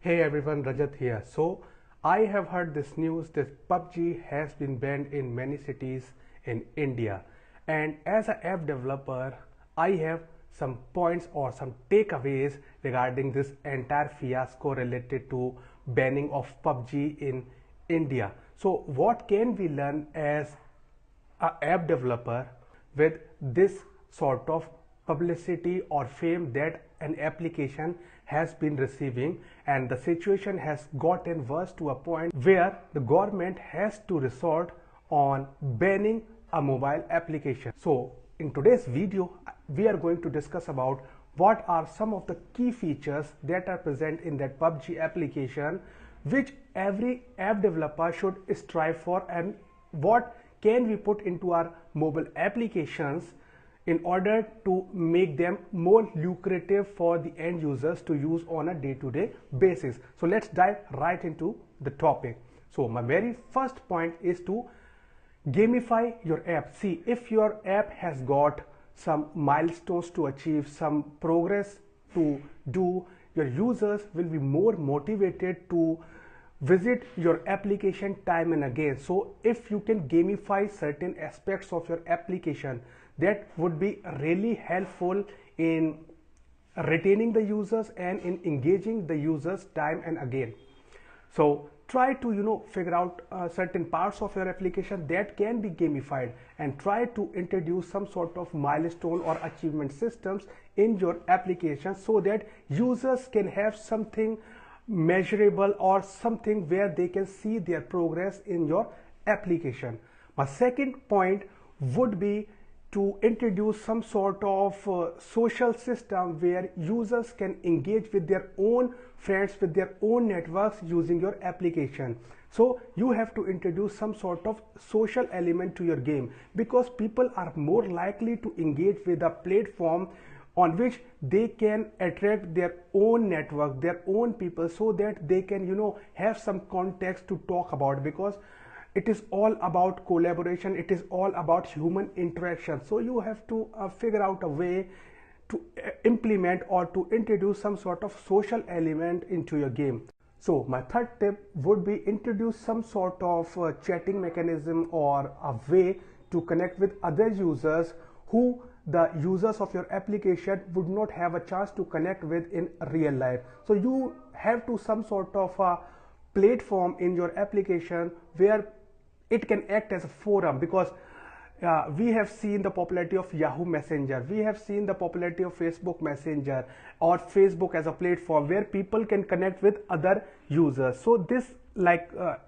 Hey everyone, Rajat here. So, I have heard this news that PUBG has been banned in many cities in India. And as an app developer, I have some points or some takeaways regarding this entire fiasco related to banning of PUBG in India. So, what can we learn as a app developer with this sort of publicity or fame that an application has been receiving, and the situation has gotten worse to a point where the government has to resort on banning a mobile application. So in today's video we are going to discuss about what are some of the key features that are present in that PUBG application which every app developer should strive for, and what can we put into our mobile applications in order to make them more lucrative for the end users to use on a day-to-day basis. So let's dive right into the topic. So my very first point is to gamify your app. See, if your app has got some milestones to achieve, some progress to do, your users will be more motivated to visit your application time and again. So if you can gamify certain aspects of your application, that would be really helpful in retaining the users and in engaging the users time and again. So try to figure out certain parts of your application that can be gamified, and try to introduce some sort of milestone or achievement systems in your application so that users can have something measurable or something where they can see their progress in your application. My second point would be to introduce some sort of social system where users can engage with their own friends, with their own networks using your application. So you have to introduce some sort of social element to your game, because people are more likely to engage with a platform on which they can attract their own network, their own people, so that they can have some context to talk about, because it is all about collaboration, it is all about human interaction. So you have to figure out a way to implement or to introduce some sort of social element into your game. So my third tip would be introduce some sort of chatting mechanism or a way to connect with other users who the users of your application would not have a chance to connect with in real life. So you have to some sort of a platform in your application where it can act as a forum, because we have seen the popularity of Yahoo Messenger, we have seen the popularity of Facebook Messenger or Facebook as a platform where people can connect with other users. So this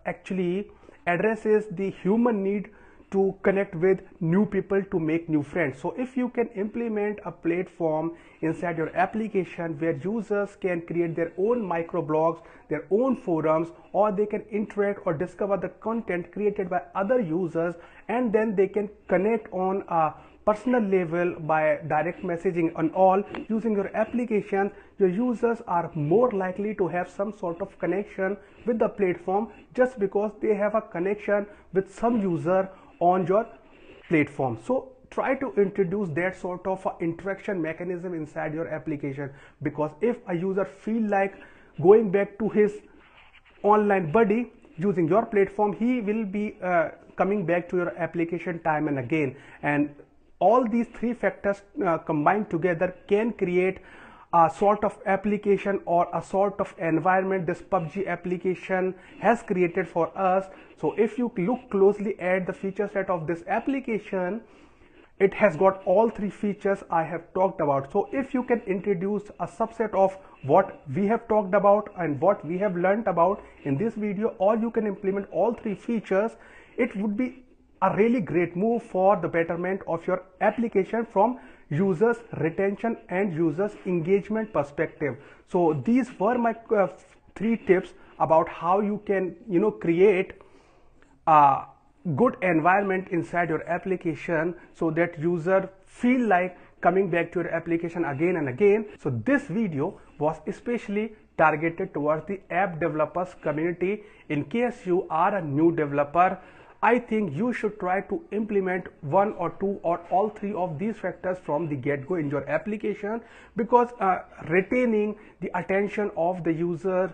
actually addresses the human need to connect with new people, to make new friends. So if you can implement a platform inside your application where users can create their own microblogs, their own forums, or they can interact or discover the content created by other users, and then they can connect on a personal level by direct messaging and all using your application, your users are more likely to have some sort of connection with the platform just because they have a connection with some user on your platform. So try to introduce that sort of interaction mechanism inside your application, because if a user feel like going back to his online buddy using your platform, he will be coming back to your application time and again. And all these three factors combined together can create a sort of application or a sort of environment this PUBG application has created for us. So if you look closely at the feature set of this application, it has got all three features I have talked about. So if you can introduce a subset of what we have talked about and what we have learned about in this video, or you can implement all three features, it would be a really great move for the betterment of your application from users retention and users engagement perspective. So these were my three tips about how you can create a good environment inside your application so that user feel like coming back to your application again and again. So this video was especially targeted towards the app developers community. In case you are a new developer, I think you should try to implement one or two or all three of these factors from the get-go in your application, because retaining the attention of the user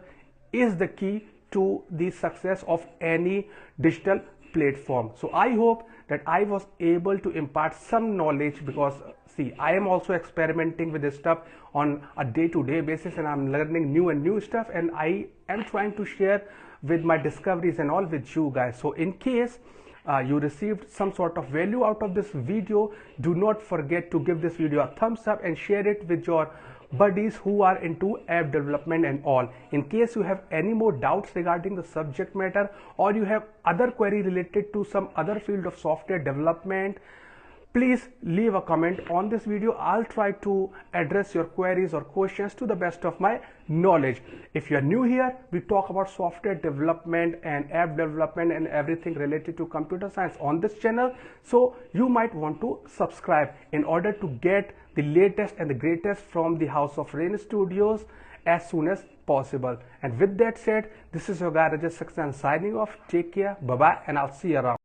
is the key to the success of any digital platform. So I hope that I was able to impart some knowledge, because see, I am also experimenting with this stuff on a day-to-day basis, and I'm learning new stuff, and I am trying to share with my discoveries and all with you guys. So in case you received some sort of value out of this video, do not forget to give this video a thumbs up and share it with your buddies who are into app development and all. In case you have any more doubts regarding the subject matter, or you have other query related to some other field of software development, please leave a comment on this video. I'll try to address your queries or questions to the best of my knowledge. If you are new here, we talk about software development and app development and everything related to computer science on this channel. So you might want to subscribe in order to get the latest and the greatest from the house of Rayn Studios as soon as possible. And with that said, this is your guy Rajesh Saxena signing off. Take care, bye bye, and I'll see you around.